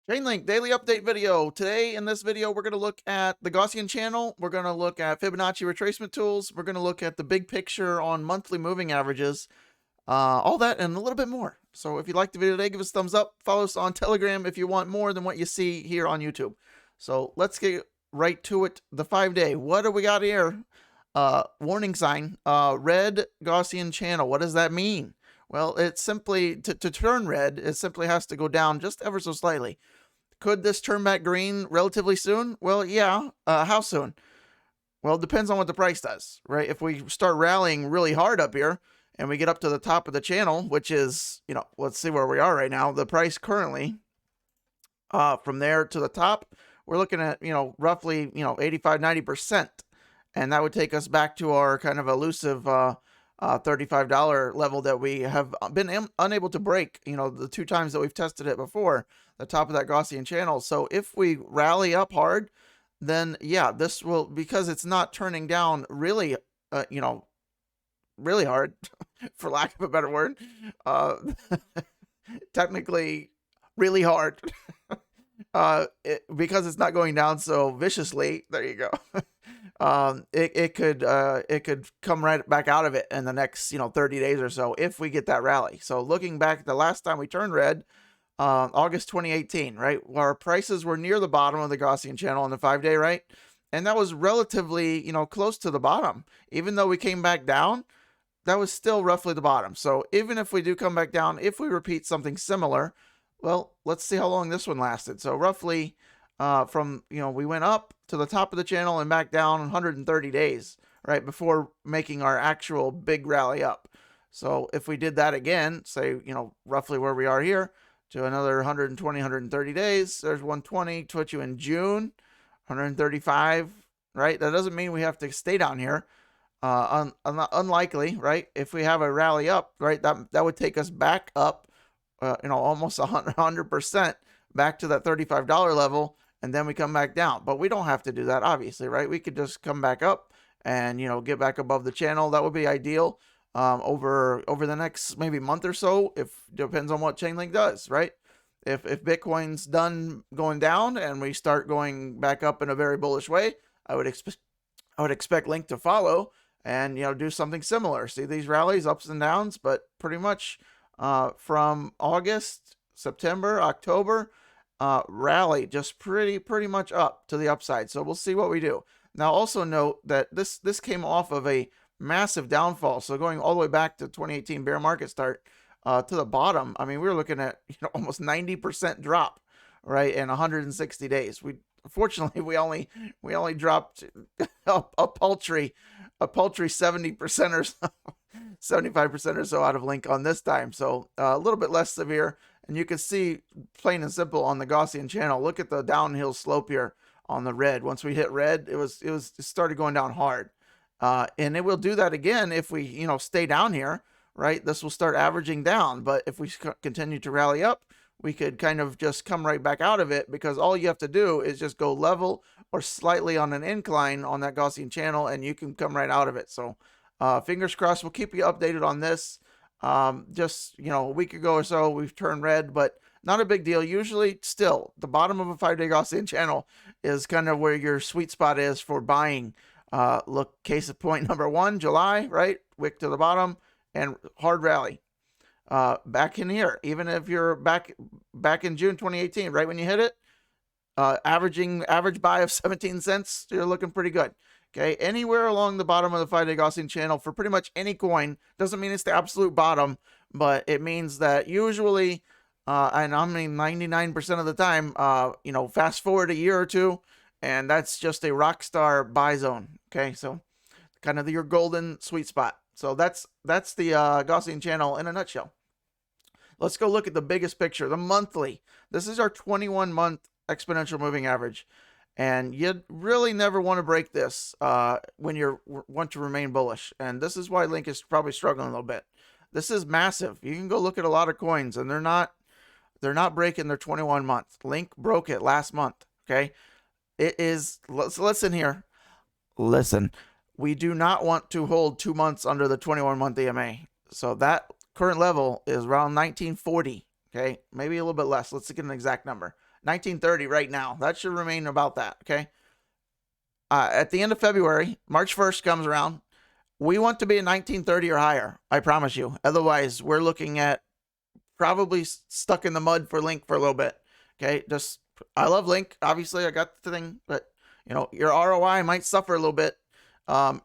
Chainlink daily update video. Today in this video, we're going to look at the Gaussian channel. We're going to look at Fibonacci retracement tools. We're going to look at the big picture on monthly moving averages, all that and a little bit more. So if you like the video today, give us a thumbs up. Follow us on Telegram if you want more than what you see here on YouTube. So let's get right to it. The 5-day. What do we got here? Warning sign. Red Gaussian channel. What does that mean? Well, it's simply, to turn red, it simply has to go down just ever so slightly. Could this turn back green relatively soon? Well, yeah. How soon? Well, it depends on what the price does, right? If we start rallying really hard up here and we get up to the top of the channel, which is, let's see where we are right now. The price currently, from there to the top, we're looking at, roughly, 85, 90%. And that would take us back to our kind of elusive, $35 level that we have been unable to break, the two times that we've tested it before, the top of that Gaussian channel. So if we rally up hard, then yeah, this will, because it's not turning down really, really hard, for lack of a better word, technically really hard, because it's not going down so viciously. There you go. It could come right back out of it in the next 30 days or so if we get that rally. So looking back, the last time we turned red, August 2018, right, our prices were near the bottom of the Gaussian channel on the 5-day, right, and that was relatively close to the bottom. Even though we came back down, that was still roughly the bottom. So even if we do come back down, if we repeat something similar, well, let's see how long this one lasted. So roughly, from, we went up to the top of the channel and back down 130 days, right, before making our actual big rally up. So if we did that again, say, roughly where we are here, to another 120, 130 days, there's 120, to put you in June, 135, right? That doesn't mean we have to stay down here. Unlikely, right? If we have a rally up, right, that would take us back up, almost 100% back to that $35 level, and then we come back down. But we don't have to do that, obviously, right? We could just come back up and, get back above the channel. That would be ideal, over the next maybe month or so. If depends on what Chainlink does, right? If Bitcoin's done going down and we start going back up in a very bullish way, I would expect Link to follow and do something similar. See these rallies, ups and downs, but pretty much from August, September, October, rally just pretty much up to the upside. So we'll see what we do. Now also note that this came off of a massive downfall. So going all the way back to 2018 bear market start, to the bottom, I mean, we were looking at almost 90% drop, right, in 160 days. Fortunately, we only dropped a paltry 70% or so, 75% or so out of Link on this time. So a little bit less severe. And you can see, plain and simple, on the Gaussian channel, look at the downhill slope here on the red. Once we hit red, it started going down hard. And it will do that again if we, stay down here, right? This will start averaging down. But if we continue to rally up, we could kind of just come right back out of it, because all you have to do is just go level or slightly on an incline on that Gaussian channel, and you can come right out of it. So fingers crossed. We'll keep you updated on this. Just, a week ago or so, we've turned red, but not a big deal. Usually, still, the bottom of a 5-day Gaussian channel is kind of where your sweet spot is for buying. Look, case of point number 1, July, right? Wick to the bottom and hard rally. Back in here, even if you're back in June 2018, right when you hit it, average buy of 17 cents, you're looking pretty good. Okay, anywhere along the bottom of the 5-day Gaussian channel for pretty much any coin doesn't mean it's the absolute bottom, but it means that usually, and I mean 99% of the time, fast forward a year or two, and that's just a rock star buy zone. Okay, so kind of your golden sweet spot. So that's the Gaussian channel in a nutshell. Let's go look at the biggest picture, the monthly. This is our 21-month exponential moving average. And you really never want to break this when you want to remain bullish. And this is why Link is probably struggling a little bit. This is massive. You can go look at a lot of coins, and they're not breaking their 21-month. Link broke it last month. Okay, it is. Let's listen here. Listen, we do not want to hold 2 months under the 21-month EMA. So that current level is around 1940. Okay, maybe a little bit less. Let's get an exact number. 1930 right now. That should remain about that. Okay. At the end of February, March 1st comes around. We want to be at 1930 or higher. I promise you. Otherwise, we're looking at probably stuck in the mud for Link for a little bit. Okay. I love Link. Obviously, I got the thing, but your ROI might suffer a little bit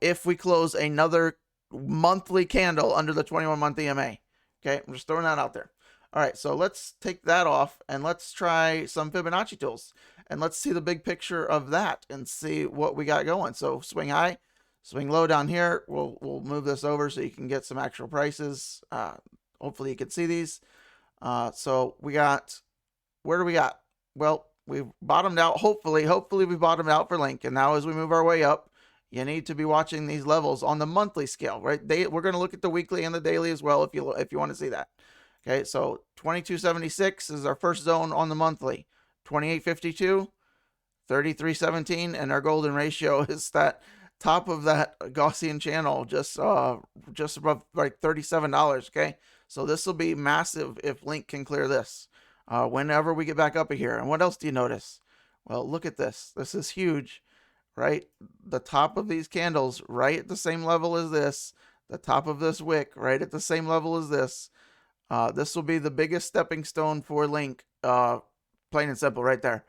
if we close another monthly candle under the 21-month EMA. Okay, I'm just throwing that out there. All right, so let's take that off and let's try some Fibonacci tools and let's see the big picture of that and see what we got going. So swing high, swing low down here. We'll move this over so you can get some actual prices. Hopefully you can see these. So we got, where do we got? Well, we've bottomed out. Hopefully we bottomed out for Link. And now as we move our way up, you need to be watching these levels on the monthly scale, right? We're going to look at the weekly and the daily as well if you want to see that. Okay, so 2276 is our first zone on the monthly. 2852, 3317, and our golden ratio is that top of that Gaussian channel, just above like $37. Okay, so this will be massive if Link can clear this whenever we get back up here. And what else do you notice? Well, look at this. This is huge. Right? The top of these candles right at the same level as this. The top of this wick right at the same level as this. This will be the biggest stepping stone for Link. Plain and simple right there.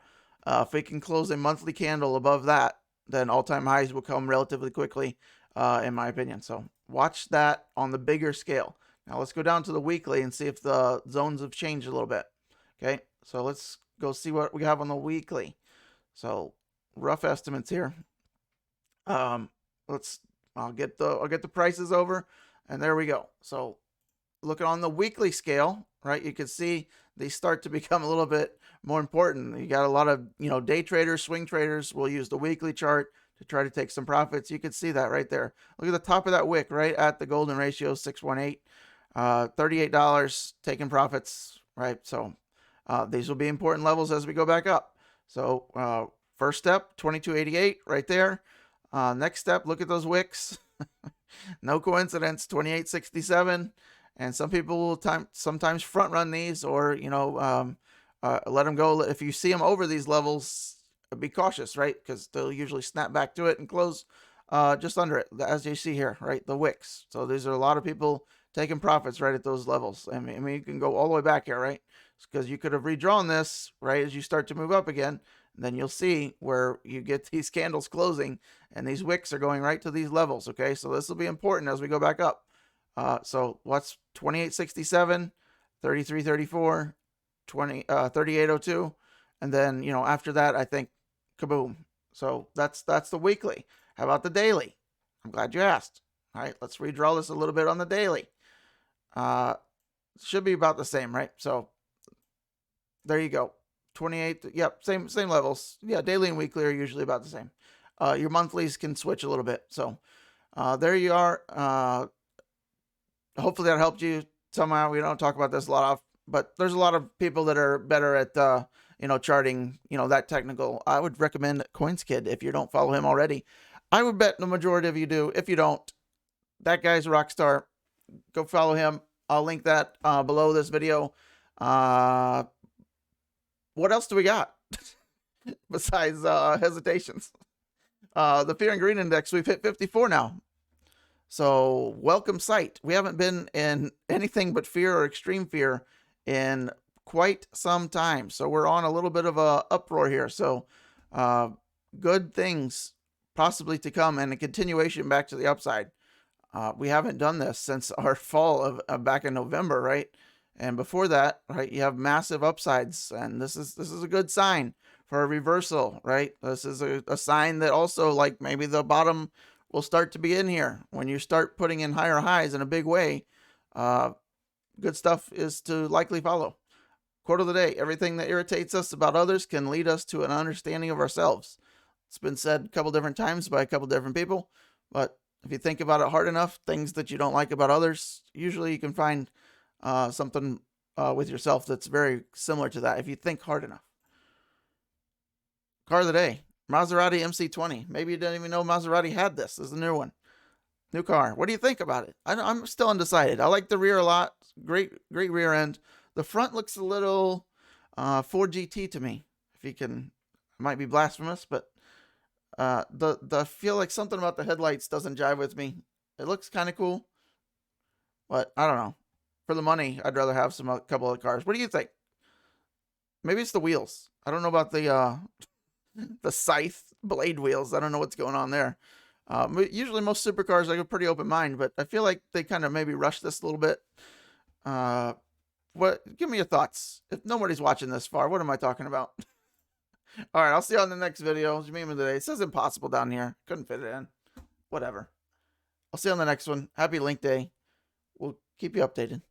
If we can close a monthly candle above that, then all-time highs will come relatively quickly, in my opinion. So watch that on the bigger scale. Now let's go down to the weekly and see if the zones have changed a little bit. Okay, so let's go see what we have on the weekly. So rough estimates here. I'll get the prices over, and there we go. So looking on the weekly scale, right, you can see they start to become a little bit more important. You got a lot of day traders, swing traders will use the weekly chart to try to take some profits. You can see that right there. Look at the top of that wick right at the golden ratio, 618, $38 taking profits, right? So these will be important levels as we go back up. So first step, 2288 right there. Next step, look at those wicks. No coincidence, 2867. And some people will sometimes front run these or, let them go. If you see them over these levels, be cautious, right? Because they'll usually snap back to it and close just under it, as you see here, right? The wicks. So these are a lot of people taking profits right at those levels. I mean, you can go all the way back here, right? Because you could have redrawn this, right, as you start to move up again. Then you'll see where you get these candles closing and these wicks are going right to these levels. Okay, so this will be important as we go back up. So what's 2867, 3334, 3802, and then after that I think kaboom. So that's the weekly. How about the daily? I'm glad you asked. All right, let's redraw this a little bit on the daily. Should be about the same, right? So there you go. 28, yep, same levels. Yeah, daily and weekly are usually about the same. Your monthlies can switch a little bit. So there you are. Hopefully that helped you somehow. We don't talk about this a lot, but there's a lot of people that are better at charting, that technical. I would recommend CoinsKid if you don't follow him already. I would bet the majority of you do. If you don't, that guy's a rock star. Go follow him. I'll link that below this video. What else do we got besides hesitations? The fear and greed index, we've hit 54 now. So welcome sight. We haven't been in anything but fear or extreme fear in quite some time. So we're on a little bit of a uproar here. So good things possibly to come and a continuation back to the upside. We haven't done this since our fall of back in November, right? And before that, right, you have massive upsides, and this is a good sign for a reversal, right? This is a sign that also, like, maybe the bottom will start to be in here. When you start putting in higher highs in a big way, good stuff is to likely follow. Quote of the day: everything that irritates us about others can lead us to an understanding of ourselves. It's been said a couple different times by a couple different people, but if you think about it hard enough, things that you don't like about others, usually you can find something with yourself that's very similar to that if you think hard enough. Car of the day: Maserati MC20. Maybe you didn't even know Maserati had this. This is a new one. New car. What do you think about it? I'm still undecided. I like the rear a lot. Great rear end. The front looks a little Ford GT to me. if you can, it might be blasphemous, but the feel like something about the headlights doesn't jive with me. It looks kind of cool, but I don't know. For the money, I'd rather have a couple of cars. What do you think? Maybe it's the wheels. I don't know about the scythe blade wheels. I don't know what's going on there. Usually most supercars I have a pretty open mind, but I feel like they kind of maybe rushed this a little bit. Give me your thoughts. If nobody's watching this far, what am I talking about? All right, I'll see you on the next video. What's your meme of the day? It says impossible down here. Couldn't fit it in. Whatever. I'll see you on the next one. Happy Link Day. We'll keep you updated.